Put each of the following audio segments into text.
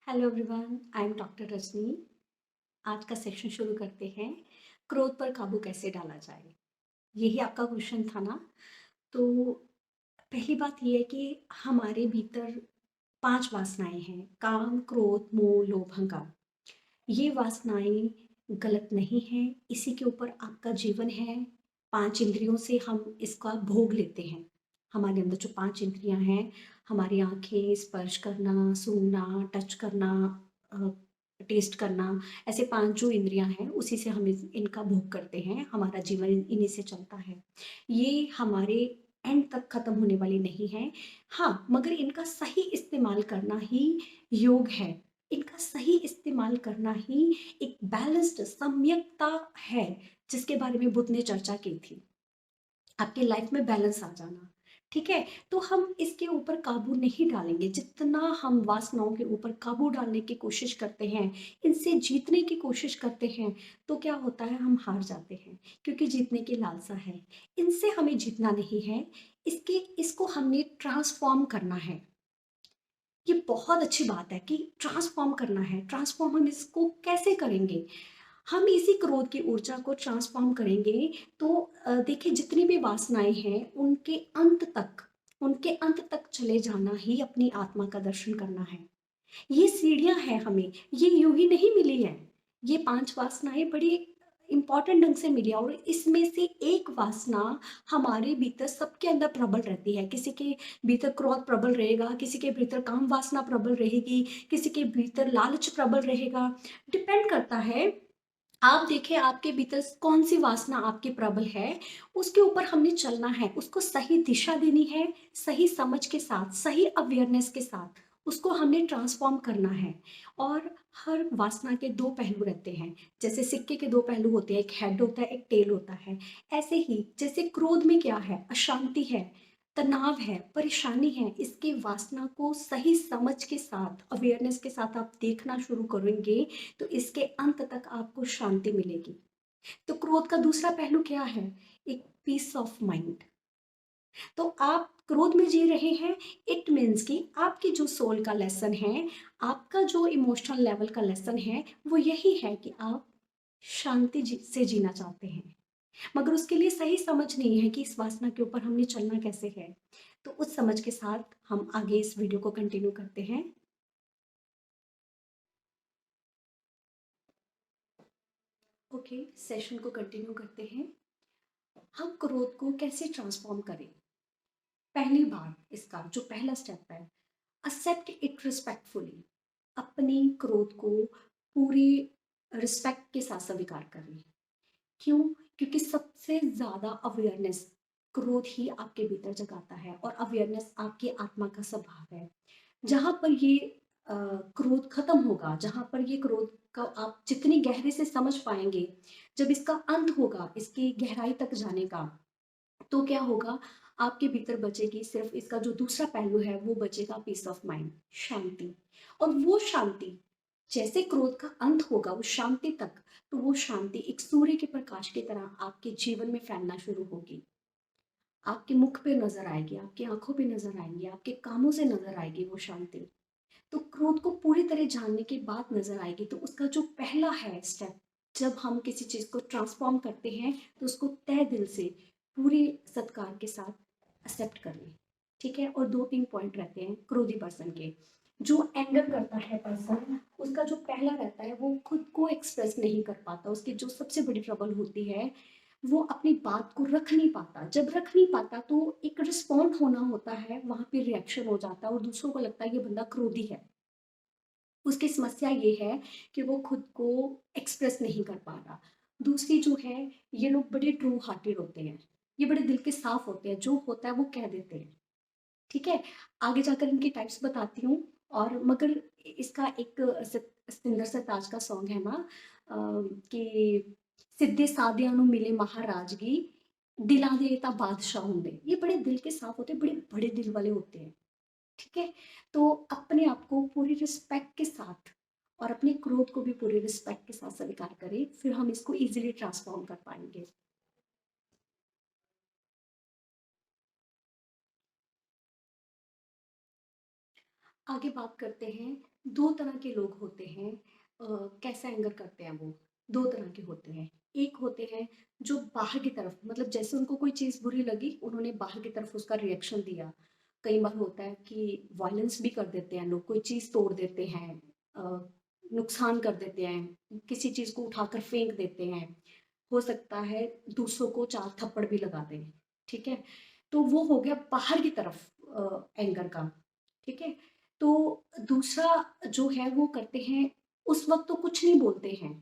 Hello everyone, I am doctor Rajni. आज का section शुरू करते हैं। क्रोध पर काबू कैसे डाला जाए, यही आपका क्वेश्चन था ना। तो पहली बात ये है कि हमारे भीतर 5 वासनाएँ हैं: काम, क्रोध, मोह, लोभ, अहंकार। ये वासनाएँ गलत नहीं हैं, इसी के ऊपर आपका जीवन है। 5 इंद्रियों से हम इसका भोग लेते हैं। हमारे अंदर जो 5 इंद्रियाँ हैं, हमारी आँखें, स्पर्श करना, सूंघना, टच करना, अ, टेस्ट करना, ऐसे 5 जो इंद्रियाँ हैं, उसी से हम इनका भोग करते हैं। हमारा जीवन इन्हीं से चलता है। ये हमारे एंड तक खत्म होने वाली नहीं हैं। हाँ, मगर इनका सही इस्तेमाल करना ही योग है। इनका सही इस्तेमाल करना ही एक बैलेंस्ड सम्यकता है, जिसके बारे में बुद्ध ने चर्चा की थी। आपके लाइफ में बैलेंस आ जाना, ठीक है। तो हम इसके ऊपर काबू नहीं डालेंगे। जितना हम वासनाओं के ऊपर काबू डालने की कोशिश करते हैं, इनसे जीतने की कोशिश करते हैं, तो क्या होता है, हम हार जाते हैं, क्योंकि जीतने की लालसा है। इनसे हमें जीतना नहीं है, इसको हमने ट्रांसफॉर्म करना है। ये बहुत अच्छी बात है कि ट्रांसफॉर्म करना है। ट्रांसफॉर्म हम इसको कैसे करेंगे? हम इसी क्रोध की ऊर्जा को ट्रांसफॉर्म करेंगे। तो देखिए, जितनी भी वासनाएँ हैं, उनके अंत तक चले जाना ही अपनी आत्मा का दर्शन करना है। ये सीढ़ियाँ हैं हमें, ये यूँ ही नहीं मिली हैं। ये 5 वासनाएँ बड़ी इम्पोर्टेंट ढंग से मिली है, और इसमें से एक वासना हमारे भीतर, सबके अंदर प्रबल रहती है। किसी के भीतर क्रोध प्रबल रहेगा, किसी के भीतर काम वासना प्रबल रहेगी, किसी के भीतर लालच प्रबल रहेगा। डिपेंड करता है, आप देखिए आपके भीतर कौन-सी वासना आपकी प्रबल है, उसके ऊपर हमने चलना है, उसको सही दिशा देनी है, सही समझ के साथ, सही अवेयरनेस के साथ, उसको हमने ट्रांसफ़ॉर्म करना है। और हर वासना के 2 पहलू रहते हैं। जैसे सिक्के के 2 पहलू होते हैं, एक हेड होता है, एक टेल होता है। ऐसे ही जैसे क्रोध में क्या है? अशांति है, तनाव है, परेशानी है। इसकी वासना को सही समझ के साथ, अवेयरनेस के साथ आप देखना शुरू करेंगे, तो इसके अंत तक आपको शांति मिलेगी। तो क्रोध का दूसरा पहलू क्या है? एक पीस ऑफ माइंड। तो आप क्रोध में जी रहे हैं, इट मीन्स कि आपकी जो सोल का लेसन है, आपका जो इमोशनल लेवल का लेसन है, वो यही है कि आप से जीना चाहते हैं। मगर उसके लिए सही समझ नहीं है कि इस वासना के ऊपर हमने चलना कैसे है। तो उस समझ के साथ हम आगे इस वीडियो को कंटिन्यू करते हैं। ओके, सेशन को कंटिन्यू करते हैं। हम क्रोध को कैसे ट्रांसफॉर्म करें? पहली बात, इसका जो पहला स्टेप है, एक्सेप्ट इट रिस्पेक्टफुली। अपनी क्रोध को पूरी रिस्पेक्ट के साथ स्वीकार करें। क्यों? क्योंकि सबसे ज़्यादा अवेयरनेस क्रोध ही आपके भीतर जगाता है, और अवेयरनेस आपकी आत्मा का स्वभाव है। जहाँ पर ये क्रोध खत्म होगा, जहाँ पर ये क्रोध का आप जितनी गहरे से समझ पाएँगे, जब इसका अंत होगा, इसकी गहराई तक जाने का, तो क्या होगा, आपके भीतर बचेगी सिर्फ़ इसका जो दूसरा पहलू है, वो बचेगा पीस ऑफ माइंड, शांति। और वो शांति, जैसे क्रोध का अंत होगा उस शांति तक, तो वो शांति एक सूर्य के प्रकाश की तरह आपके जीवन में फैलना शुरू होगी। आपके मुख पे नज़र आएगी, आपकी आँखों पे नज़र आएँगी, आपके कामों से नज़र आएगी वो शांति। तो क्रोध को पूरी तरह जानने के बाद नज़र आएगी। तो उसका जो पहला है स्टेप, जब हम किसी चीज़ को ट्रांसफ़ॉर्म करते हैं, तो उसको तहे दिल से, पूरे सत्कार के साथ एक्सेप्ट कर लें, ठीक है? और 2-3 पॉइंट रहते हैं क्रोधी पर्सन के। जो एंगर करता है पर्सन, उसका जो पहला रहता है, वो खुद को एक्सप्रेस नहीं कर पाता। उसकी जो सबसे बड़ी ट्रबल होती है, वो अपनी बात को रख नहीं पाता। जब रख नहीं पाता, तो एक रिस्पॉन्ड होना होता है, वहाँ पे रिएक्शन हो जाता है, और दूसरों को लगता है ये बंदा क्रोधी है। उसकी समस्या ये है कि वो खुद को एक्सप्रेस नहीं कर पा रहा। दूसरी जो है, ये लोग बड़े ट्रू हार्टेड होते हैं। ये बड़े दिल के साफ होते हैं, जो होता है वो कह देते हैं, ठीक है? आगे जाकर इनकी टाइप्स बताती हूँ। और मगर इसका एक सतिंदर सरताज का सॉन्ग है ना, कि सिद्धे साधियां नु मिले महाराजगी, दिला दे ता बादशाह होंदे। ये बड़े दिल के साफ होते हैं, बड़े बड़े दिल वाले होते हैं, ठीक है? तो अपने आप को पूरी रिस्पेक्ट के साथ, और अपने क्रोध को भी पूरी रिस्पेक्ट के साथ स्वीकार करें, फिर हम इसको ईज़िली ट्रांसफ़ॉर्म कर पाएँगे। आगे बात करते हैं, 2 तरह के लोग होते हैं। कैसा एंगर करते हैं वो? 2 तरह के होते हैं। एक होते हैं जो बाहर की तरफ, मतलब जैसे उनको कोई चीज़ बुरी लगी, उन्होंने बाहर की तरफ उसका रिएक्शन दिया। कई बार होता है कि वॉयलेंस भी कर देते हैं लोग, कोई चीज़ तोड़ देते हैं, नुकसान कर देते हैं, किसी चीज़ को उठाकर फेंक देते हैं। हो सकता है दूसरों को 4 थप्पड़ भी लगा दें, ठीक है? तो वो हो गया बाहर की तरफ एंगर का, ठीक है? तो दूसरा जो है वो करते हैं, उस वक़्त तो कुछ नहीं बोलते हैं,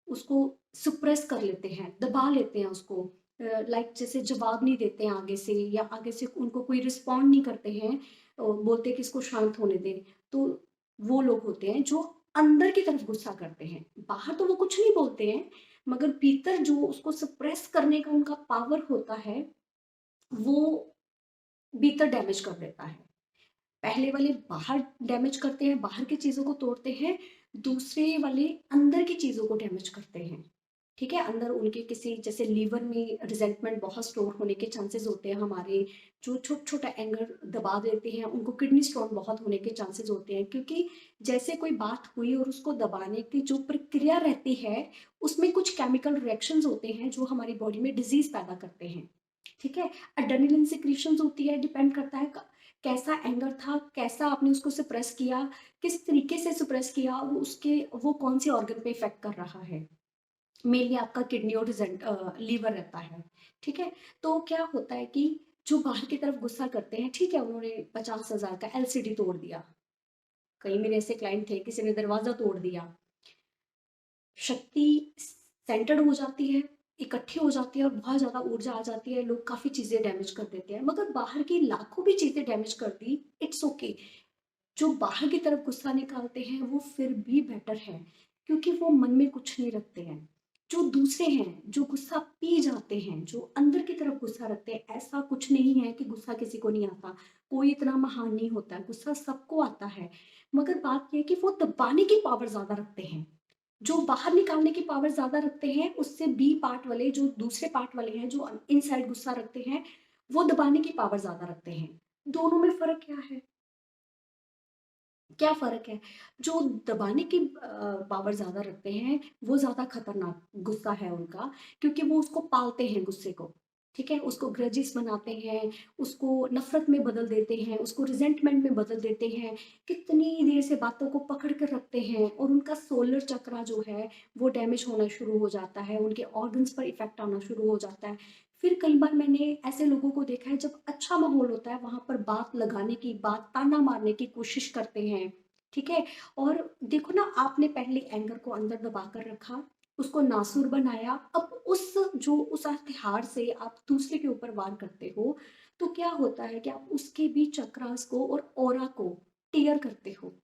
उसको सप्रेस कर लेते हैं, दबा लेते हैं उसको। लाइक जैसे जवाब नहीं देते हैं आगे से, या आगे से उनको कोई रिस्पॉन्ड नहीं करते हैं, बोलते हैं कि इसको शांत होने दें। तो वो लोग होते हैं जो अंदर की तरफ गुस्सा करते हैं। बाहर तो वो कुछ नहीं बोलते हैं, मगर भीतर जो उसको सप्रेस करने का उनका पावर होता है, वो भीतर डैमेज कर देता है। पहले वाले बाहर डैमेज करते हैं, बाहर की चीज़ों को तोड़ते हैं, दूसरे वाले अंदर की चीज़ों को डैमेज करते हैं, ठीक है? अंदर उनके किसी, जैसे लीवर में रिज़ेंटमेंट बहुत स्टोर होने के चांसेस होते हैं हमारे, जो छोटा-छोटा एंगर दबा देते हैं, उनको किडनी स्टोन बहुत होने के चांसेस होते हैं, क्योंकि जैसे कोई बात हुई और उसको दबाने की जो प्रक्रिया रहती है, उसमें कुछ केमिकल रिएक्शंस होते हैं जो हमारी बॉडी में डिज़ीज़ पैदा करते हैं, ठीक है? एड्रेनलिन सिक्रीशंस होती है, डिपेंड करता है कैसा एंगर था, कैसा आपने उसको सप्रेस किया, किस तरीके से सप्रेस किया, वो कौन से ऑर्गन पे इफ़ेक्ट कर रहा है। मेनली आपका किडनी और लीवर रहता है, ठीक है? तो क्या होता है कि जो बाहर की तरफ गुस्सा करते हैं, ठीक है, उन्होंने 50,000 का एलसीडी तोड़ दिया। कई मेरे ऐसे क्लाइंट थे, किसी ने दरवाज़ा तोड़ दिया। शक्ति सेंटर्ड हो जाती है, इकट्ठी हो जाती है और बहुत ज़्यादा ऊर्जा आ जाती है, लोग काफ़ी चीज़ें डैमेज कर देते हैं। मगर बाहर की लाखों भी चीज़ें डैमेज कर दी, इट्स ओके। जो बाहर की तरफ गुस्सा निकालते हैं वो फिर भी बेटर है, क्योंकि वो मन में कुछ नहीं रखते हैं। जो दूसरे हैं, जो गुस्सा पी जाते हैं, जो अंदर की तरफ गुस्सा रखते हैं, ऐसा कुछ नहीं है कि गुस्सा किसी को नहीं आता। कोई इतना महान नहीं होता है, गुस्सा सबको आता है। मगर बात ये है कि वो दबाने की पावर ज़्यादा रखते हैं। जो बाहर निकालने की पावर ज़्यादा रखते हैं, उससे बी पार्ट वाले, जो दूसरे पार्ट वाले हैं, जो इनसाइड गुस्सा रखते हैं, वो दबाने की पावर ज़्यादा रखते हैं। दोनों में फ़र्क क्या है? क्या फ़र्क है? जो दबाने की पावर ज़्यादा रखते हैं, वो ज़्यादा खतरनाक गुस्सा है उनका, क्योंकि वो उसको पालते हैं गुस्से को, ठीक है? उसको ग्रजेस बनाते हैं, उसको नफ़रत में बदल देते हैं, उसको रिज़ेंटमेंट में बदल देते हैं, कितनी देर से बातों को पकड़ कर रखते हैं और उनका सोलर चक्रा जो है, वो डैमेज होना शुरू हो जाता है, उनके ऑर्गन्स पर इफ़ेक्ट आना शुरू हो जाता है। फिर कई बार मैंने ऐसे लोगों को देखा है, जब अच्छा माहौल होता है, वहाँ पर बात लगाने की, बात ताना मारने की कोशिश करते हैं, ठीक है? और देखो ना, आपने पहले एंगर को अंदर दबा कर रखा, उसको नासूर बनाया, अब उस हथियार से आप दूसरे के ऊपर वार करते हो, तो क्या होता है कि आप उसके भी चक्रास को और ऑरा को टियर करते हो।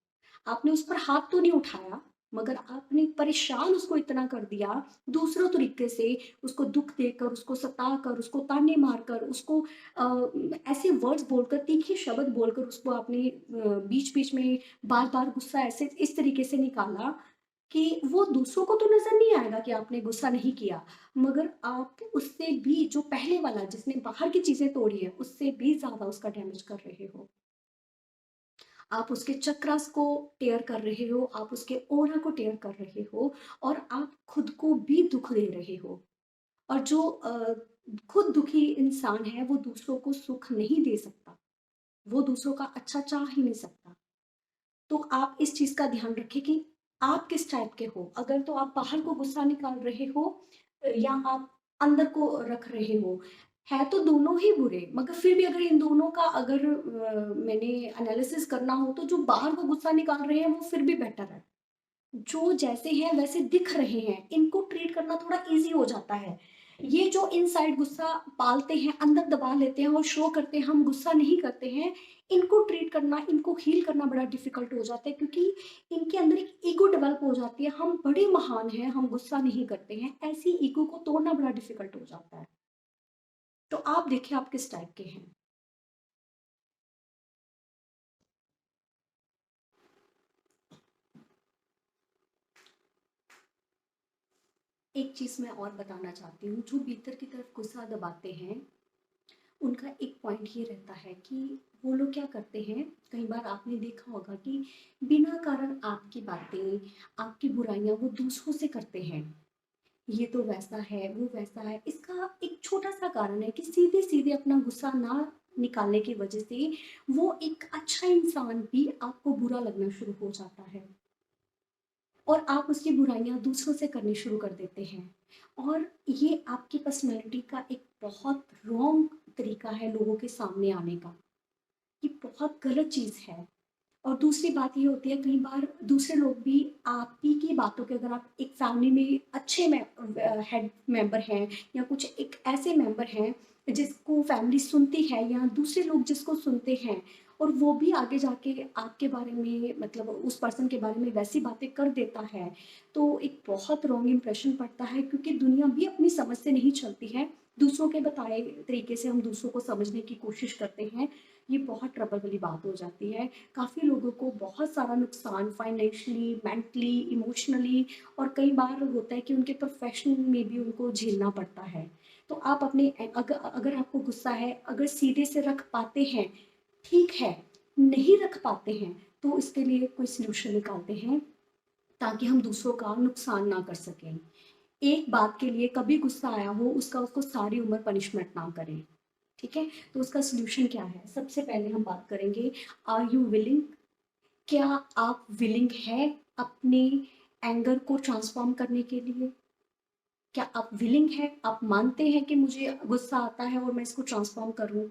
आपने उस पर हाथ तो नहीं उठाया, मगर आपने परेशान उसको इतना कर दिया, दूसरों तरीके से उसको दुःख देकर, उसको सताकर, उसको ताने मारकर, उसको ऐसे वर्ड्स बोलकर, तीखे शब्द बोलकर उसको आपने बीच-बीच में बार-बार गुस्सा ऐसे इस तरीके से निकाला कि वो दूसरों को तो नज़र नहीं आएगा कि आपने गुस्सा नहीं किया, मगर आप उससे भी, जो पहले वाला जिसने बाहर की चीज़ें तोड़ी है, उससे भी ज़्यादा उसका डैमेज कर रहे हो। आप उसके चक्रास को टेयर कर रहे हो, आप उसके ऑरा को टेयर कर रहे हो और आप खुद को भी दुःख दे रहे हो। और जो खुद दुखी इंसान है, वो दूसरों को सुख नहीं दे सकता, वो दूसरों का अच्छा चाह ही नहीं सकता। तो आप इस चीज़ का ध्यान रखें कि आप किस टाइप के हो। अगर तो आप बाहर को गुस्सा निकाल रहे हो, या आप अंदर को रख रहे हो, है तो दोनों ही बुरे, मगर फिर भी अगर इन दोनों का अगर मैंने एनालिसिस करना हो, तो जो बाहर को गुस्सा निकाल रहे हैं वो फिर भी बेटर है। जो जैसे हैं वैसे दिख रहे हैं, इनको ट्रीट करना थोड़ा ईज़ी हो जाता है। ये जो इनसाइड गुस्सा पालते हैं, अंदर दबा लेते हैं और शो करते हैं हम गुस्सा नहीं करते हैं, इनको ट्रीट करना, इनको हील करना बड़ा डिफ़िकल्ट हो जाता है, क्योंकि इनके अंदर एक ईगो डेवलप हो जाती है, हम बड़े महान हैं, हम गुस्सा नहीं करते हैं, ऐसी ईगो को तोड़ना बड़ा डिफ़िकल्ट हो जाता है। तो आप देखिए आप किस टाइप के हैं। एक चीज़ मैं और बताना चाहती हूँ, जो भीतर की तरफ गुस्सा दबाते हैं, उनका एक पॉइंट ये रहता है कि वो लोग क्या करते हैं, कई बार आपने देखा होगा कि बिना कारण आपकी बातें, आपकी बुराइयाँ वो दूसरों से करते हैं। ये तो वैसा है, वो वैसा है। इसका एक छोटा-सा कारण है कि सीधे-सीधे अपना गुस्सा ना निकालने की वजह से वो एक अच्छा इंसान भी आपको बुरा लगना शुरू हो जाता है और आप उसकी बुराइयाँ दूसरों से करनी शुरू कर देते हैं। और ये आपकी पर्सनैलिटी का एक बहुत रॉन्ग तरीका है लोगों के सामने आने का, ये बहुत गलत चीज़ है। और दूसरी बात ये होती है, कई बार दूसरे लोग भी आप ही की बातों के, अगर आप एक फैमिली में अच्छे में हेड मेंबर हैं या कुछ एक ऐसे मेंबर हैं जिसको फैमिली सुनती है या दूसरे लोग जिसको सुनते हैं और वो भी आगे जाके आपके बारे में, मतलब उस पर्सन के बारे में वैसी बातें कर देता है, तो एक बहुत रॉन्ग इम्प्रेशन पड़ता है, क्योंकि दुनिया भी अपनी समझ से नहीं चलती है। दूसरों के बताए तरीके से हम दूसरों को समझने की कोशिश करते हैं, ये बहुत ट्रबल वाली बात हो जाती है। काफ़ी लोगों को बहुत सारा नुकसान फाइनेंशियली, मेंटली, इमोशनली और कई बार होता है कि उनके प्रोफेशन में भी उनको झेलना पड़ता है। तो आप अपने अगर अगर आपको गुस्सा है, अगर सीधे से रख पाते हैं, ठीक है, नहीं रख पाते हैं, तो इसके लिए कोई सॉल्यूशन निकालते हैं ताकि हम दूसरों का नुकसान ना कर सकें। एक बात के लिए कभी गुस्सा आया हो, उसका उसको सारी उम्र पनिशमेंट ना करें। ठीक है? तो उसका सॉल्यूशन क्या है? सबसे पहले हम बात करेंगे, आर यू विलिंग? क्या आप विलिंग हैं अपने एंगर को ट्रांसफ़ॉर्म करने के लिए? क्या आप विलिंग हैं? आप मानते हैं कि मुझे गुस्सा आता है और मैं इसको ट्रांसफ़ॉर्म करूँ?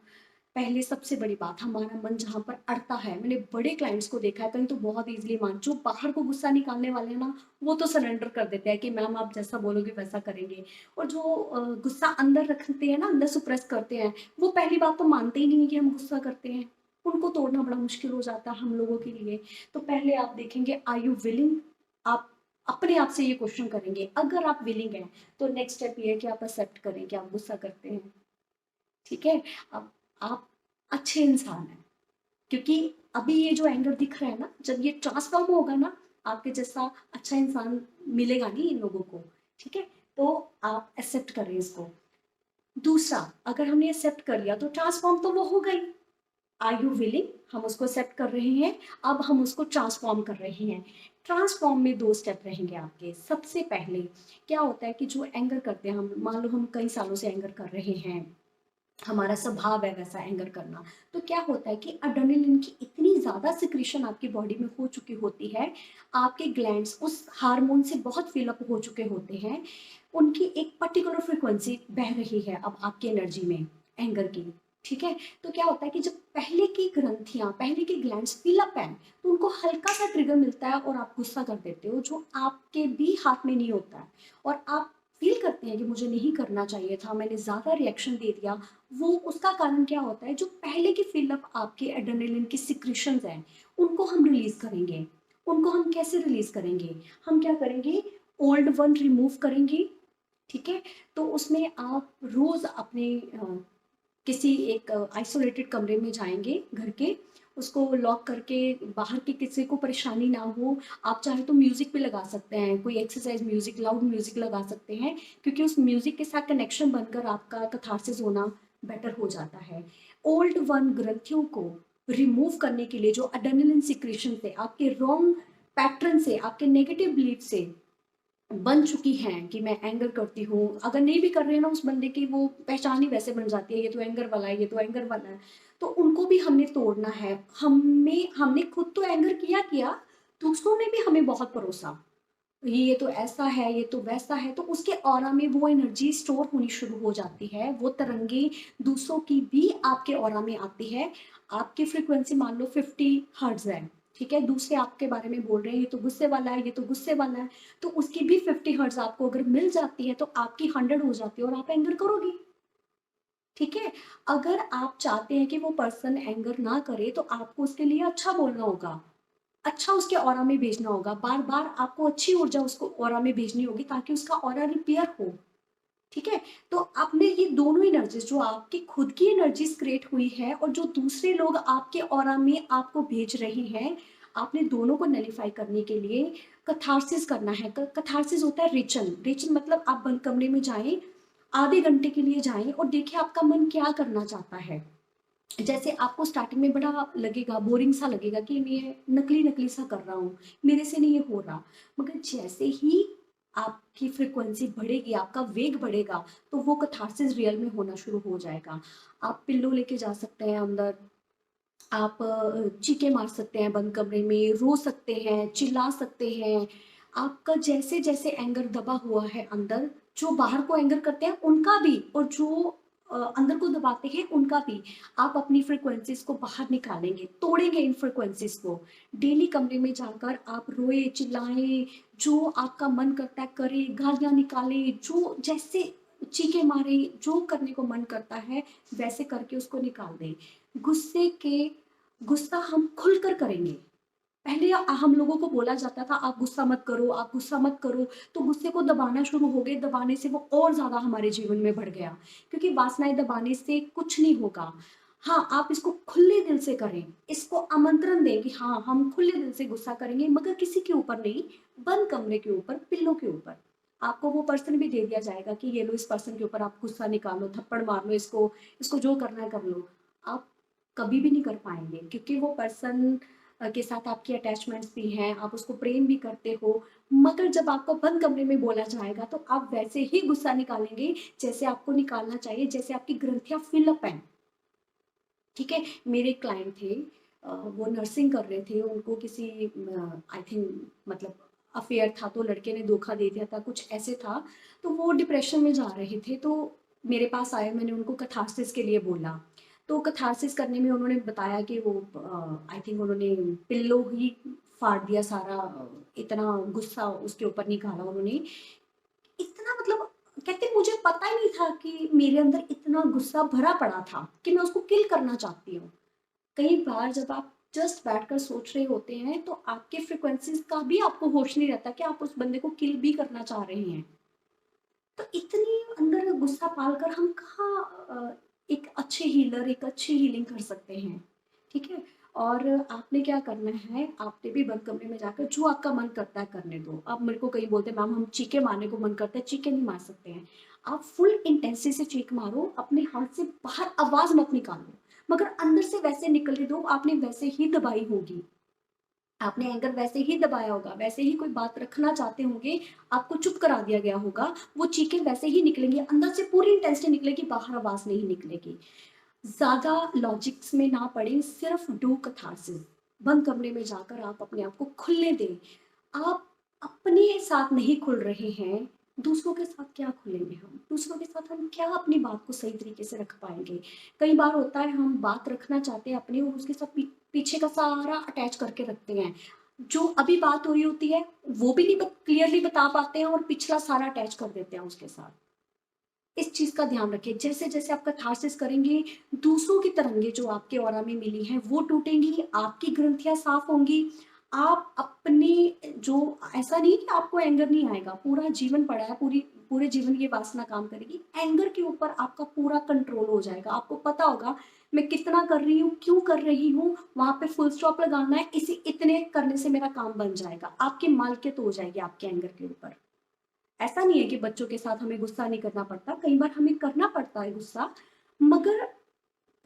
पहले सबसे बड़ी बात, हमारा मन जहाँ पर अड़ता है, मैंने बड़े क्लाइंट्स को देखा है, कहीं तो बहुत ईज़िली मान, जो बाहर को गुस्सा निकालने वाले हैं ना, वो तो सरेंडर कर देते हैं कि मैम आप जैसा बोलोगे वैसा करेंगे। और जो गुस्सा अंदर रखते हैं ना, अंदर सुप्रेस करते हैं, वो पहली बात तो मानते ही नहीं है कि हम गुस्सा करते हैं। उनको तोड़ना बड़ा मुश्किल हो जाता है हम लोगों के लिए। तो पहले आप देखेंगे, आर यू विलिंग? आप अपने आप से ये क्वेश्चन करेंगे। अगर आप विलिंग हैं, तो नेक्स्ट स्टेप ये है कि आप एक्सेप्ट करें कि आप गुस्सा करते हैं। ठीक है? अब आप अच्छे इंसान हैं, क्योंकि अभी ये जो एंगर दिख रहा है ना, जब ये ट्रांसफ़ॉर्म होगा ना, आपके जैसा अच्छा इंसान मिलेगा नहीं इन लोगों को, ठीक है? तो आप एक्सेप्ट करें इसको। दूसरा, अगर हमने एक्सेप्ट कर लिया तो ट्रांसफ़ॉर्म तो वो हो गई। Are you willing? हम उसको एक्सेप्ट कर रहे हैं, अब हम उसको ट्रांसफ़ॉर्म कर रहे हैं। ट्रांसफ़ॉर्म में 2 स्टेप रहेंगे आपके। सबसे पहले क्या होता है कि जो एंगर करते हैं हम, मान लो हम कई सालों से एंगर कर रहे हैं, हमारा स्वभाव है वैसा एंगर करना, तो क्या होता है कि एड्रेनलिन की इतनी ज़्यादा सिक्रीशन आपकी बॉडी में हो चुकी होती है, आपके ग्लैंड्स उस हार्मोन से बहुत फिल अप हो चुके होते हैं, उनकी एक पर्टिकुलर फ्रीक्वेंसी बह रही है अब आपकी एनर्जी में, एंगर की। ठीक है? तो क्या होता है कि जब पहले की ग्रंथियाँ, पहले के ग्लैंड्स फिल अप हैं, तो उनको हल्का सा ट्रिगर मिलता है और आप गुस्सा कर देते हो, जो आपके भी हाथ में नहीं होता है, और आप फील करते हैं कि मुझे नहीं करना चाहिए था, मैंने ज़्यादा रिएक्शन दे दिया। वो उसका कारण क्या होता है, जो पहले की फिल अप आपके एड्रेनलिन की सिक्रीशंस हैं, उनको हम रिलीज़ करेंगे। उनको हम कैसे रिलीज़ करेंगे? हम क्या करेंगे, ओल्ड वन रिमूव करेंगे, ठीक है? तो उसमें आप रोज़ अपने किसी एक आइसोलेटेड कमरे में जाएँगे घर के, उसको लॉक करके, बाहर की किसी को परेशानी ना हो। आप चाहे तो म्यूज़िक भी लगा सकते हैं, कोई एक्सरसाइज़ म्यूज़िक, लाउड म्यूज़िक लगा सकते हैं, क्योंकि उस म्यूज़िक के साथ कनेक्शन बनकर आपका कैथार्सिस होना बेटर हो जाता है। ओल्ड वन ग्रंथियों को रिमूव करने के लिए, जो एड्रेनलिन सिक्रीशन से, आपके रॉन्ग पैटर्न से, आपके नेगेटिव बिलीफ से बन चुकी हैं कि मैं एंगर करती हूँ, अगर नहीं भी कर रहे हैं ना, उस बंदे की वो पहचान ही वैसे बन जाती है, ये तो एंगर वाला है, ये तो एंगर वाला है। तो उनको भी हमने तोड़ना है। हमने खुद तो एंगर किया, दूसरों ने भी हमें बहुत परोसा। ये तो ऐसा है, ये तो वैसा है, तो उसके ऑरा में वो एनर्जी स्टोर होनी शुरू हो जाती है, वो तरंगे दूसरों की भी आपके ऑरा में आती है। आपकी फ्रीक्वेंसी मान लो 50 हर्ट्ज़ है, ठीक है? दूसरे आपके बारे में बोल रहे हैं, ये तो गुस्से वाला है, ये तो गुस्से वाला है, तो उसकी भी 50 हर्ट्ज़ आपको अगर मिल जाती है, तो आपकी 100 हो जाती है और आप एंगर करोगे, ठीक है? अगर आप चाहते हैं कि वो पर्सन एंगर ना करे, तो आपको उसके लिए अच्छा बोलना होगा। अच्छा उसके ऑरा में भेजना होगा, बार-बार आपको अच्छी ऊर्जा उसको ऑरा में भेजनी होगी ताकि उसका ऑरा रिपेयर हो, ठीक है? तो आपने ये दोनों एनर्जीज़, जो आपकी खुद की एनर्जीज़ क्रिएट हुई है और जो दूसरे लोग आपके ऑरा में आपको भेज रहे हैं, आपने दोनों को नलिफाई करने के लिए कैथार्सिस करना है। क कैथार्सिस होता है रिचन, रिचन मतलब आप बंद कमरे में जाएँ आधे घंटे के लिए जाएँ और देखिए आपका मन क्या करना चाहता है। जैसे आपको स्टार्टिंग में बड़ा लगेगा, बोरिंग सा लगेगा कि मैं नकली-नकली सा कर रहा हूँ, मेरे से नहीं ये हो रहा। मगर जैसे ही आपकी फ्रीक्वेंसी बढ़ेगी, आपका वेग बढ़ेगा, तो वो कैथार्सिस रियल में होना शुरू हो जाएगा। आप पिल्लो लेके जा सकते हैं अंदर, आप चीखें मार सकते हैं बंद कमरे में, रो सकते हैं, चिल्ला सकते हैं। आपका जैसे-जैसे एंगर दबा हुआ है अंदर, जो बाहर को एंगर करते हैं उनका भी, और जो अंदर को दबाते हैं उनका भी, आप अपनी फ्रीक्वेंसीज़ को बाहर निकालेंगे, तोड़ेंगे इन फ्रीक्वेंसीज़ को। डेली कमरे में जाकर आप रोएँ, चिल्लाएँ, जो आपका मन करता है करें, गालियाँ निकालें, जो जैसे चीखें मारें, जो करने को मन करता है वैसे करके उसको निकाल दें। गुस्से के गुस्सा हम खुलकर करेंगे। पहले हम लोगों को बोला जाता था आप गुस्सा मत करो, आप गुस्सा मत करो, तो गुस्से को दबाना शुरू हो गए, दबाने से वो और ज़्यादा हमारे जीवन में बढ़ गया। क्योंकि वासनाएँ दबाने से कुछ नहीं होगा। हाँ, आप इसको खुले दिल से करें, इसको आमंत्रण दें कि हाँ, हम खुले दिल से गुस्सा करेंगे, मगर किसी के ऊपर नहीं, बंद कमरे के ऊपर, पिल्लो के ऊपर। आपको वो पर्सन भी दे दिया जाएगा कि ये लो, इस पर्सन के ऊपर आप गुस्सा निकालो, थप्पड़ मार लो इसको, इसको जो करना है कर लो। आप कभी भी नहीं कर पाएँगे, क्योंकि वो पर्सन के साथ आपकी अटैचमेंट्स भी हैं, आप उसको प्रेम भी करते हो, मगर जब आपको बंद कमरे में बोला जाएगा तो आप वैसे ही गुस्सा निकालेंगे जैसे आपको निकालना चाहिए, जैसे आपकी ग्रंथियाँ फ़िल अप हैं, ठीक है? मेरे एक क्लाइंट थे, वो नर्सिंग कर रहे थे, उनको किसी आई थिंक मतलब अफ़ेयर था, तो लड़के ने धोखा दे दिया था, कुछ ऐसे था, तो वो डिप्रेशन में जा रहे थे, तो मेरे पास आए, मैंने उनको कैथार्सिस के लिए बोला। तो कैथार्सिस करने में उन्होंने बताया कि वो आई थिंक उन्होंने पिल्लो ही फाड़ दिया सारा, इतना गुस्सा उसके ऊपर निकाला उन्होंने। इतना मतलब कहते मुझे पता ही नहीं था कि मेरे अंदर इतना गुस्सा भरा पड़ा था कि मैं उसको किल करना चाहती हूँ। कई बार जब आप जस्ट बैठकर सोच रहे होते हैं तो आपके फ्रीक्वेंसीज़ का भी आपको होश नहीं रहता कि आप उस बंदे को किल भी करना चाह रहे हैं। तो इतनी अंदर गुस्सा पालकर हम कहाँ एक अच्छे हीलर, एक अच्छी हीलिंग कर सकते हैं, ठीक है? और आपने क्या करना है, आपने भी बंद कमरे में जाकर जो आपका मन करता है करने दो। अब मेरे को कई बोलते हैं मैम हम चीखें मारने को मन करता है, चीखें नहीं मार सकते हैं। आप फुल इंटेंसिटी से चीख मारो, अपने हाथ से बाहर आवाज़ मत निकालो, मगर अंदर से वैसे निकलने दो, आपने वैसे ही दबाई होगी। आपने एंगर वैसे ही दबाया होगा, वैसे ही कोई बात रखना चाहते होंगे, आपको चुप करा दिया गया होगा, वो चीखें वैसे ही निकलेंगी, अंदर से पूरी इंटेंसिटी निकलेगी, बाहर आवाज़ नहीं निकलेगी। ज़्यादा लॉजिक्स में ना पड़ें, सिर्फ डू कैथार्सिस। बंद कमरे में जाकर आप अपने आप को खुलने दें। आप अपने साथ नहीं खुल रहे हैं, दूसरों के साथ क्या खुलेंगे हम? दूसरों के साथ हम क्या अपनी बात को सही तरीके से रख पाएँगे? कई बार होता है हम बात रखना चाहते हैं अपनी और उसके साथ पीछे का सारा अटैच करके रखते हैं। जो अभी बात हो रही होती है, वो भी नहीं क्लियरली बता पाते हैं और पिछला सारा अटैच कर देते हैं उसके साथ। इस चीज़ का ध्यान रखिए, जैसे-जैसे आप कैथार्सिस करेंगे, दूसरों की तरंगे जो आपके ऑरा में मिली हैं, वो टूटेंगी, आपकी ग्रंथियाँ साफ़ होंगी। आप अपने जो ऐसा नहीं कि आपको एंगर नहीं आएगा, पूरा जीवन पड़ा है, पूरे जीवन ये वासना काम करेगी। एंगर के ऊपर आपका पूरा कंट्रोल हो जाएगा। आपको पता होगा, मैं कितना कर रही हूँ, क्यों कर रही हूँ, वहाँ पे फुल स्टॉप लगाना है, इतने करने से मेरा काम बन जाएगा। आपकी मालिकियत हो जाएगी आपके एंगर के ऊपर। ऐसा नहीं है कि बच्चों के साथ हमें गुस्सा नहीं करना पड़ता, कई बार हमें करना पड़ता है गुस्सा, मगर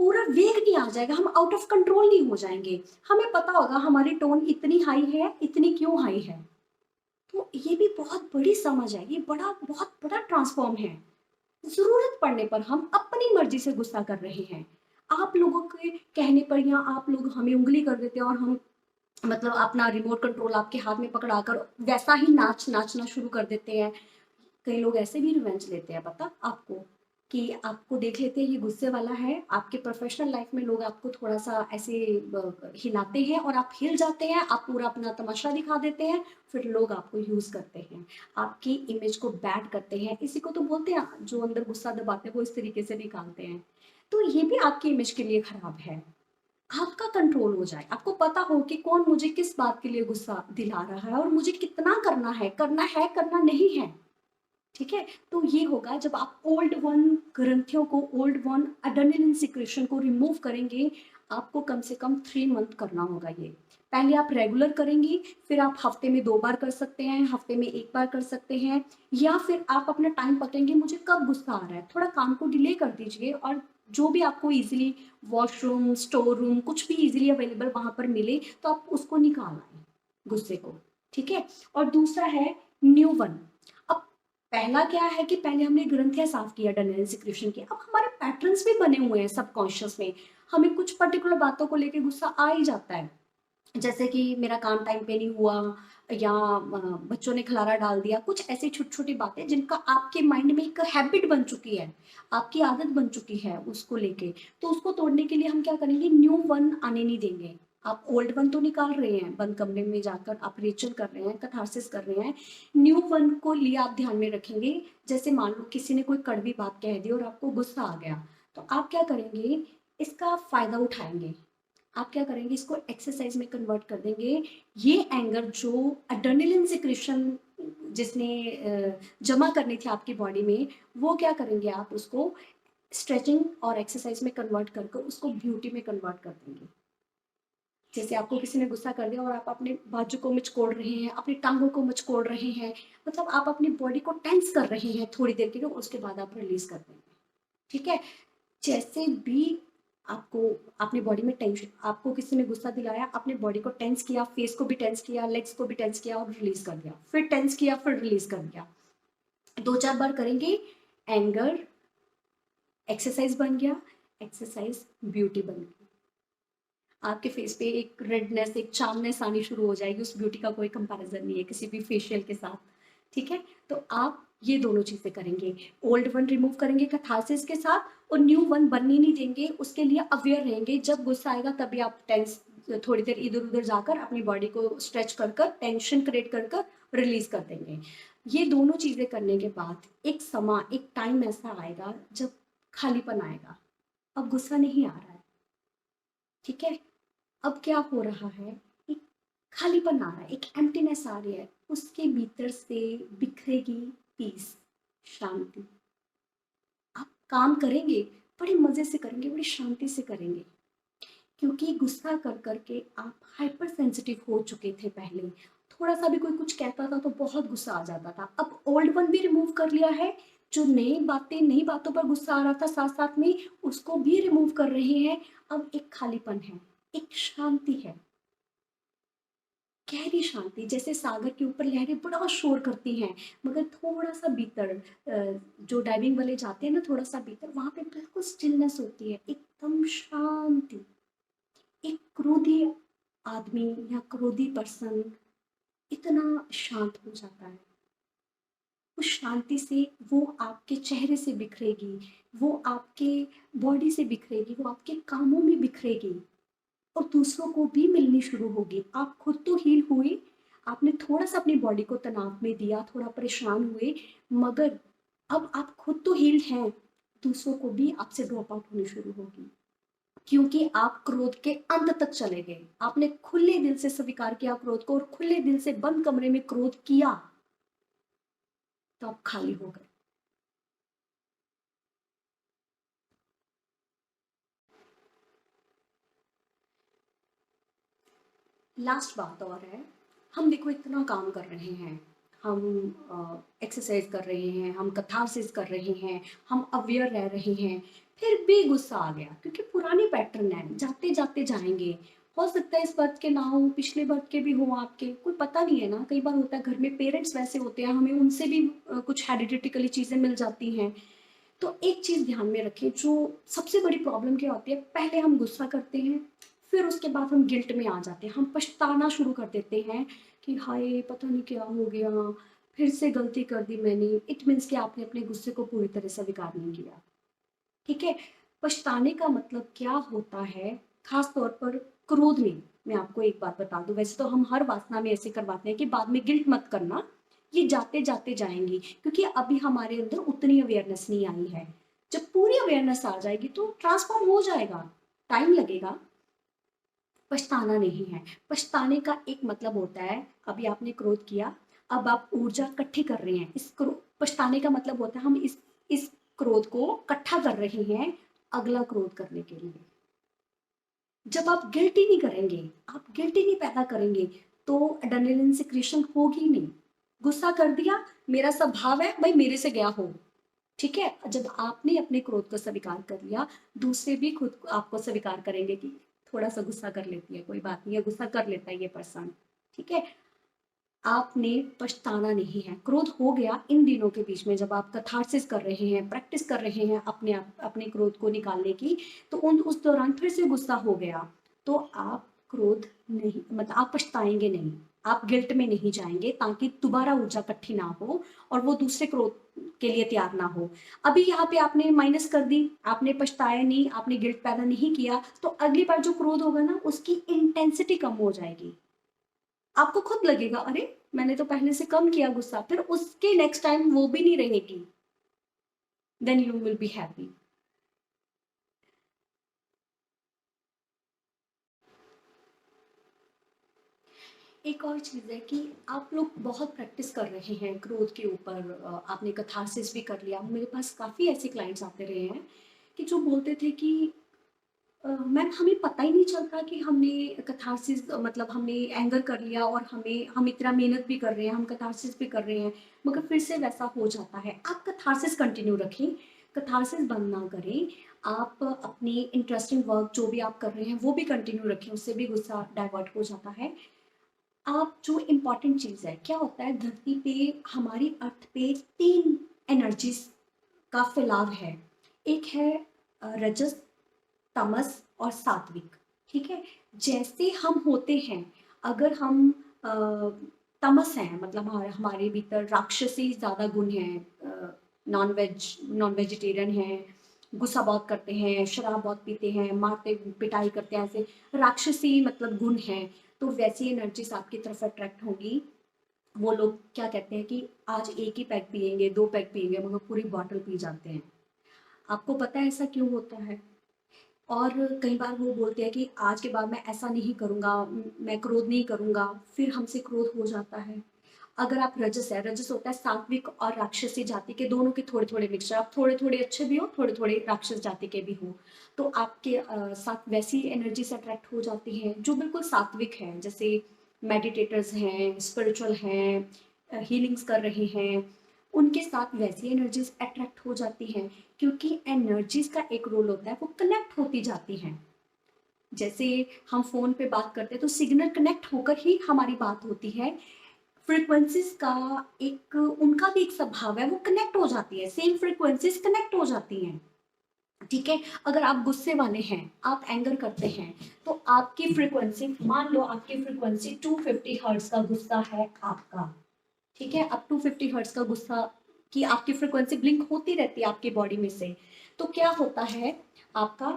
पूरा वेग नहीं आ जाएगा, हम आउट ऑफ कंट्रोल नहीं हो जाएँगे। हमें पता होगा हमारी टोन इतनी हाई है, इतनी क्यों हाई है। तो ये भी बहुत बड़ी समझ है, ये बहुत बड़ा ट्रांसफ़ॉर्म है। ज़रूरत पड़ने पर हम अपनी मर्ज़ी से गुस्सा कर रहे हैं। आप लोगों के कहने पर या आप लोग हमें उँगली कर देते हैं और हम मतलब अपना रिमोट कंट्रोल आपके हाथ में पकड़ाकर वैसा ही नाचना शुरू कर देते हैं। कई लोग ऐसे भी रिवेंज लेते हैं पता आपको, कि आपको देख लेते हैं ये गुस्से वाला है, आपके प्रोफ़ेशनल लाइफ़ में लोग आपको थोड़ा-सा ऐसे हिलाते हैं और आप हिल जाते हैं, आप पूरा अपना तमाशा दिखा देते हैं, फिर लोग आपको यूज़ करते हैं, आपकी इमेज को बैड करते हैं। इसी को तो बोलते हैं जो अंदर गुस्सा दबाते हैं वो इस तरीके से निकालते हैं। तो ये भी आपकी इमेज के लिए खराब है। आपका कंट्रोल हो जाए, आपको पता हो कि कौन मुझे किस बात के लिए गुस्सा दिला रहा है और मुझे कितना करना है, करना नहीं है। ठीक है? तो ये होगा जब आप ओल्ड वन ग्रंथियों को, ओल्ड वन एड्रेनलिन सिक्रेशन को रिमूव करेंगे, आपको कम से कम 3 मंथ करना होगा ये। पहले आप रेगुलर करेंगी, फिर आप हफ्ते में 2 बार कर सकते हैं, हफ्ते में 1 बार कर सकते हैं, या फिर आप अपना टाइम पकड़ेंगे मुझे कब गुस्सा आ रहा है, थोड़ा काम को डिले कर दीजिए और जो भी आपको ईजिली वॉशरूम, स्टोर रूम कुछ भी ईजिली अवेलेबल वहाँ पर मिले तो आप उसको निकाल आएँ गुस्से को, ठीक है? और दूसरा है न्यू वन। अब पहला क्या है कि पहले हमने ग्रंथियाँ साफ किया एड्रेनलिन सिक्रीशन की, अब हमारे पैटर्न्स भी बने हुए हैं सबकॉन्शियस में, हमें कुछ पर्टिकुलर बातों को लेके गुस्सा आ ही जाता है। जैसे कि मेरा काम टाइम पे नहीं हुआ, या बच्चों ने खलारा डाल दिया, कुछ ऐसी छोटी-छोटी बातें जिनका आपके माइंड में एक हैबिट बन चुकी है, आपकी आदत बन चुकी है उसको लेके। तो उसको तोड़ने के लिए हम क्या करेंगे, न्यू वन आने नहीं देंगे। आप ओल्ड वन तो निकाल रहे हैं, बंद कमरे में जाकर आप रिचुअल कर रहे हैं, कैथारसिस कर रहे हैं। न्यू वन को लिए आप ध्यान में रखेंगे, जैसे मान लो किसी ने कोई कड़वी बात कह दी और आपको गुस्सा आ गया, तो आप क्या करेंगे, इसका फ़ायदा उठाएँगे। आप क्या करेंगे, इसको एक्सरसाइज में कन्वर्ट कर देंगे। ये एंगर जो एड्रेनलिन सिक्रीशन जिसने जमा करनी थी आपकी बॉडी में, वो क्या करेंगे, आप उसको स्ट्रेचिंग और एक्सरसाइज में कन्वर्ट कर कर उसको ब्यूटी में कन्वर्ट कर देंगे। जैसे आपको किसी ने गुस्सा कर दिया और आप अपने बाजू को मचकोड़ रहे हैं, अपनी टांगों को मचकोड़ रहे हैं, मतलब आप अपनी बॉडी को टेंस कर रहे हैं थोड़ी देर के लिए, उसके बाद आप रिलीज कर देंगे, ठीक है? जैसे भी आपको अपनी बॉडी में टेंशन, आपको किसी ने गुस्सा दिलाया, अपने बॉडी को टेंस किया, फेस को भी टेंस किया, लेग्स को भी टेंस किया और रिलीज कर दिया, फिर टेंस किया, फिर रिलीज कर दिया, 2-4 बार करेंगे। एंगर एक्सरसाइज बन गया, एक्सरसाइज ब्यूटी बन गई। आपके फेस पे एक रेडनेस, एक चार्मनेस आनी शुरू हो जाएगी, उस ब्यूटी का कोई कंपैरिजन नहीं है किसी भी फेशियल के साथ, ठीक है? तो आप ये दोनों चीज़ें करेंगे, ओल्ड वन रिमूव करेंगे कैथारसिस के साथ और न्यू वन बनने नहीं देंगे, उसके लिए अवेयर रहेंगे, जब गुस्सा आएगा तभी आप टेंस थोड़ी देर इधर-उधर जाकर अपनी बॉडी को स्ट्रेच कर कर, टेंशन क्रिएट कर कर रिलीज़ कर देंगे। ये दोनों चीज़ें करने के बाद एक समा एक टाइम ऐसा आएगा जब खालीपन आएगा, अब गुस्सा नहीं आ रहा है, ठीक है? अब क्या हो रहा है, एक खालीपन आ रहा है, एक एम्प्टीनेस आ रही है, उसके भीतर से बिखरेगी पीस, शांति। आप काम करेंगे, बड़े मज़े से करेंगे, बड़ी शांति से करेंगे, क्योंकि गुस्सा कर कर के आप हाइपर सेंसिटिव हो चुके थे पहले। थोड़ा सा भी कोई कुछ कहता था तो बहुत गुस्सा आ जाता था, अब ओल्ड वन भी रिमूव कर लिया है, जो नई बातों पर गुस्सा आ रहा था साथ साथ में उसको भी रिमूव कर रहे हैं। अब एक खालीपन है, एक शांति है, गहरी शांति, जैसे सागर के ऊपर लहरें बड़ा शोर करती हैं, मगर थोड़ा सा भीतर जो डाइविंग वाले जाते हैं ना, थोड़ा सा भीतर वहां पे बिल्कुल स्टिलनेस होती है, एकदम शांति। एक क्रोधी आदमी या क्रोधी पर्सन इतना शांत हो जाता है, उस शांति से वो आपके चेहरे से बिखरेगी, वो आपके बॉडी से बिखरेगी, वो आपके कामों में बिखरेगी और दूसरों को भी मिलनी शुरू होगी। आप खुद तो हील हुए, आपने थोड़ा-सा अपनी बॉडी को तनाव में दिया, थोड़ा परेशान हुए, मगर अब आप खुद तो हील्ड हैं, दूसरों को भी आपसे ड्रॉप आउट होनी शुरू होगी। क्योंकि आप क्रोध के अंत तक चले गए। आपने खुले दिल से स्वीकार किया क्रोध को और खुले दिल से बंद कमरे में क्रोध किया, तो आप खाली हो गए। लास्ट बात और है, हम देखो इतना काम कर रहे हैं, हम एक्सरसाइज कर रहे हैं, हम कैथारसिस कर रहे हैं, हम अवेयर रह रहे हैं, फिर भी गुस्सा आ गया क्योंकि पुराने पैटर्न है, जाते जाते जाएंगे। हो सकता है इस बर्थ के ना हो, पिछले बर्थ के भी हो, आपके कोई पता नहीं है ना, कई बार होता है घर में पेरेंट्स वैसे होते हैं, हमें उनसे भी कुछ हेरिडिटिकली चीज़ें मिल जाती हैं। तो एक चीज़ ध्यान में रखें, जो सबसे बड़ी प्रॉब्लम क्या होती है, पहले हम गुस्सा करते हैं, फिर उसके बाद हम गिल्ट में आ जाते हैं, हम पछताना शुरू कर देते हैं कि हाय पता नहीं क्या हो गया, फिर से गलती कर दी मैंने। इट मीन्स कि आपने अपने गुस्से को पूरी तरह से स्वीकार नहीं किया, ठीक है? पछताने का मतलब क्या होता है, खास तौर पर क्रोध में। मैं आपको एक बात बता दूं, वैसे तो हम हर वासना में ऐसे करवाते हैं कि बाद में गिल्ट मत करना, ये जाते जाते जाएंगी, क्योंकि अभी हमारे अंदर उतनी अवेयरनेस नहीं आई है। जब पूरी अवेयरनेस आ जाएगी तो ट्रांसफॉर्म हो जाएगा, टाइम लगेगा। पछताना नहीं है, पछताने का एक मतलब होता है, अभी आपने क्रोध किया, अब आप ऊर्जा इकट्ठी कर रहे हैं, पछताने का मतलब होता है हम इस क्रोध को इकट्ठा कर रहे हैं अगला क्रोध करने के लिए। जब आप गिल्ट ही नहीं करेंगे, आप गिल्ट ही नहीं पैदा करेंगे, तो एड्रेनलिन सिक्रीशन होगी नहीं। गुस्सा कर दिया, मेरा स्वभाव है भाई, मेरे से गया हो, ठीक है। जब आपने अपने क्रोध को स्वीकार कर लिया, दूसरे भी खुद को आपको स्वीकार करेंगे कि थोड़ा सा गुस्सा कर लेती है, कोई बात नहीं है, गुस्सा कर लेता है ये पर्सन, ठीक है। आपने पछताना नहीं है। क्रोध हो गया इन दिनों के बीच में, जब आप कैथार्सिस कर रहे हैं, प्रैक्टिस कर रहे हैं अपने आप अपने क्रोध को निकालने की, तो उस दौरान फिर से गुस्सा हो गया, तो आप क्रोध नहीं, मतलब आप पछताएंगे नहीं, आप गिल्ट में नहीं जाएंगे, ताकि दोबारा ऊर्जा इकट्ठी ना हो और वो दूसरे क्रोध के लिए तैयार ना हो। अभी यहाँ पे आपने माइनस कर दी, आपने पछताया नहीं, आपने गिल्ट पैदा नहीं किया, तो अगली बार जो क्रोध होगा ना, उसकी इंटेंसिटी कम हो जाएगी। आपको खुद लगेगा, अरे मैंने तो पहले से कम किया गुस्सा, फिर उसके नेक्स्ट टाइम वो भी नहीं रहेगी, then you will be happy. एक और चीज़ है कि आप लोग बहुत प्रैक्टिस कर रहे हैं क्रोध के ऊपर, आपने कथारसिस भी कर लिया। मेरे पास काफ़ी ऐसे क्लाइंट्स आते रहे हैं कि जो बोलते थे कि मैम हमें पता ही नहीं चलता कि हमने कथारसिस, मतलब हमने एंगर कर लिया, और हम इतना मेहनत भी कर रहे हैं, हम कथारसिस भी कर रहे हैं, मगर फिर से वैसा हो जाता है। आप कथारसिस कंटिन्यू रखें, कथारसिस बंद ना करें। आप अपनी इंटरेस्टिंग वर्क जो भी आप कर रहे हैं वो भी कंटिन्यू रखें, उससे भी गुस्सा डाइवर्ट हो जाता है। आप जो इम्पोर्टेंट चीज़ है, क्या होता है धरती पे, हमारी अर्थ पे 3 एनर्जीज का फैलाव है। एक है रजस, तमस और सात्विक, ठीक है। जैसे हम होते हैं, अगर हम अ, तमस हैं, मतलब हमारे भीतर राक्षसी ज़्यादा गुण हैं, नॉन वेजिटेरियन हैं, गुस्सा बहुत करते हैं, शराब बहुत पीते हैं, मारते पिटाई करते हैं, ऐसे राक्षसी मतलब गुण हैं, तो वैसी एनर्जीज आपकी तरफ अट्रैक्ट होगी। वो लोग क्या कहते हैं कि आज एक ही पैक पियेंगे, 2 पैक पियेंगे, मगर पूरी बॉटल पी जाते हैं। आपको पता है ऐसा क्यों होता है? और कई बार वो बोलते हैं कि आज के बाद मैं ऐसा नहीं करूँगा, मैं क्रोध नहीं करूँगा, फिर हमसे क्रोध हो जाता है। अगर आप रजस है, रजस होता है सात्विक और राक्षसी जाति के दोनों के थोड़े-थोड़े मिक्सचर, आप थोड़े-थोड़े अच्छे भी हो, थोड़े-थोड़े राक्षस जाति के भी हो, तो आपके साथ वैसी एनर्जी से अट्रैक्ट हो जाती हैं जो बिल्कुल सात्विक हैं, जैसे मेडिटेटर्स हैं, स्पिरिचुअल हैं, हीलिंग्स कर रहे हैं, उनके साथ वैसी एनर्जीज अट्रैक्ट हो जाती हैं, क्योंकि एनर्जीज का एक रोल होता है, वो कनेक्ट होती जाती हैं। जैसे हम फोन पे बात करते हैं तो सिग्नल कनेक्ट होकर ही हमारी बात होती है। फ्रीक्वेंसीज का एक, उनका भी एक स्वभाव है, वो कनेक्ट हो जाती है, सेम फ्रीक्वेंसीज कनेक्ट हो जाती हैं, ठीक है। अगर आप गुस्से वाले हैं, आप एंगर करते हैं, तो आपकी फ्रीक्वेंसी, मान लो आपकी फ्रीक्वेंसी 250 हर्ट्ज का गुस्सा है आपका, ठीक है। अब 250 हर्ट्ज का गुस्सा की आपकी फ्रीक्वेंसी ब्लिंक होती रहती है आपकी बॉडी में से, तो क्या होता है, आपका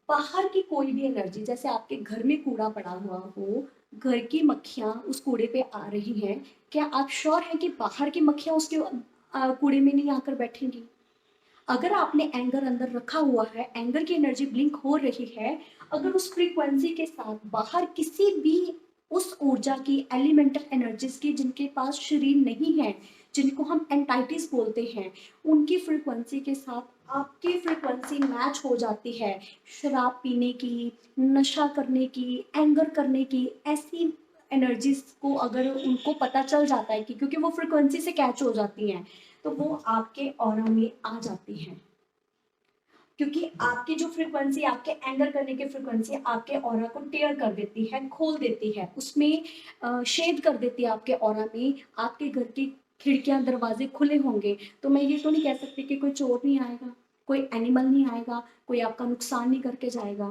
बाहर की कोई भी एनर्जी, जैसे आपके घर में कूड़ा पड़ा हुआ हो, घर की मक्खियां उस कूड़े पे आ रही हैं, क्या आप श्योर हैं कि बाहर की मक्खियां उसके कूड़े में नहीं आकर बैठेंगी? अगर आपने एंगर अंदर रखा हुआ है, एंगर की एनर्जी ब्लिंक हो रही है, अगर उस फ्रीक्वेंसी के साथ बाहर किसी भी उस ऊर्जा की, एलिमेंटल एनर्जीज की, जिनके पास शरीर नहीं है, जिनको हम एंटाइटीज बोलते हैं, उनकी फ्रीक्वेंसी के साथ आपकी फ्रीक्वेंसी मैच हो जाती है, शराब पीने की, नशा करने की, एंगर करने की, ऐसी एनर्जीज को अगर उनको पता चल जाता है कि, क्योंकि वो फ्रीक्वेंसी से कैच हो जाती हैं, तो वो आपके ऑरा में आ जाती हैं, क्योंकि आपकी जो फ्रीक्वेंसी, आपके एंगर करने की फ्रीक्वेंसी आपके ऑरा को टेयर कर देती है, खोल देती है, उसमें शेड कर देती है आपके ऑरा में। आपके घर की खिड़कियां दरवाजे खुले होंगे, तो मैं ये तो नहीं कह सकती कि कोई चोर नहीं आएगा, कोई एनिमल नहीं आएगा, कोई आपका नुकसान नहीं करके जाएगा।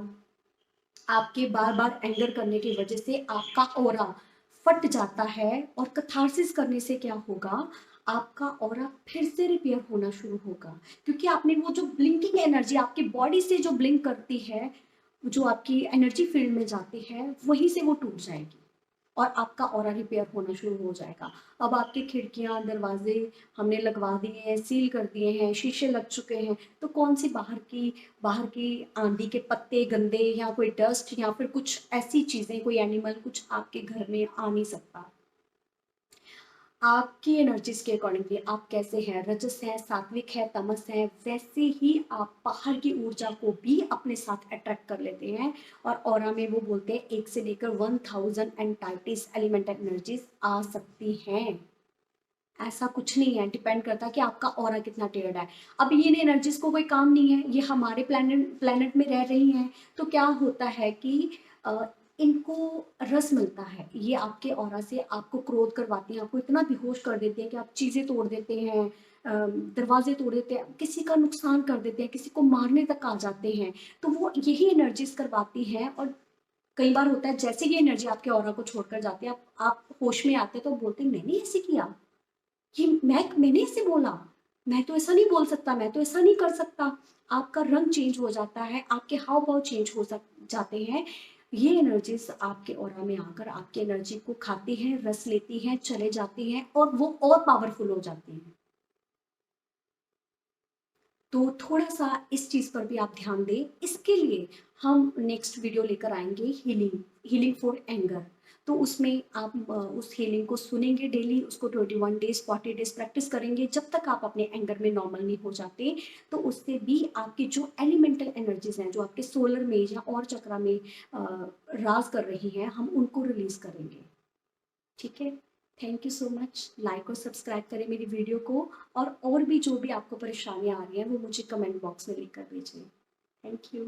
आपके बार बार एंगर करने की वजह से आपका ऑरा फट जाता है, और कथारसिस करने से क्या होगा, आपका ऑरा फिर से रिपेयर होना शुरू होगा, क्योंकि आपने वो जो ब्लिंकिंग एनर्जी आपकी बॉडी से जो ब्लिंक करती है, जो आपकी एनर्जी फील्ड में जाती है, वहीं से वो टूट जाएगी, और आपका ऑरा रिपेयर होना शुरू हो जाएगा। अब आपकी खिड़कियां दरवाजे हमने लगवा दिए हैं, सील कर दिए हैं, शीशे लग चुके हैं, तो कौन सी बाहर की आंधी के पत्ते गंदे, या कोई डस्ट, या फिर कुछ ऐसी चीजें, कोई एनिमल कुछ आपके घर में आ नहीं सकता। आपकी एनर्जीज के अकॉर्डिंगली आप कैसे हैं, रजस है, सात्विक है, तमस है, वैसे ही आप बाहर की ऊर्जा को भी अपने साथ अट्रैक्ट कर लेते हैं। और ऑरा में वो बोलते हैं 1 से लेकर 1000 एंटाइटीज एलिमेंट एनर्जीज आ सकती हैं। ऐसा कुछ नहीं है, डिपेंड करता है कि आपका ऑरा कितना टेढ़ा है। अब ये एनर्जीज को कोई काम नहीं है, ये हमारे प्लेनेट में रह रही हैं। तो क्या होता है कि अ, इनको रस मिलता है, ये आपके ऑरा से आपको क्रोध करवाती हैं, आपको इतना बेहोश कर देती है कि आप चीज़ें तोड़ देते हैं, दरवाजे तोड़ देते हैं, किसी का नुकसान कर देते हैं, किसी को मारने तक आ जाते हैं। तो वो यही एनर्जीज करवाती हैं। और कई बार होता है जैसे ये एनर्जी आपके ऑरा को छोड़कर जाती है, आप होश में आते हैं तो बोलते हैं मैंने ऐसे किया, ये मैंने ऐसे बोला, मैं तो ऐसा नहीं बोल सकता, मैं तो ऐसा नहीं कर सकता। आपका रंग चेंज हो जाता है, आपके हाव भाव चेंज हो जाते हैं। ये एनर्जीज आपके ऑरा में आकर आपकी एनर्जी को खाती हैं, रस लेती हैं, चले जाती हैं और वो और पावरफुल हो जाती हैं। तो थोड़ा सा इस चीज पर भी आप ध्यान दें। इसके लिए हम नेक्स्ट वीडियो लेकर आएंगे, हीलिंग, हीलिंग फॉर एंगर। तो उसमें आप उस हीलिंग को सुनेंगे डेली, उसको 21 डेज 40 डेज प्रैक्टिस करेंगे जब तक आप अपने एंगर में नॉर्मल नहीं हो जाते। तो उससे भी आपकी जो एलिमेंटल एनर्जीज हैं, जो आपके सोलर में या और चक्रा में राज कर रही हैं, हम उनको रिलीज करेंगे। ठीक है। Thank you so much. Like और सब्सक्राइब करें मेरी वीडियो को। और भी जो भी आपको परेशानियां आ रही हैं वो मुझे कमेंट बॉक्स में लिखकर भेजें। Thank you.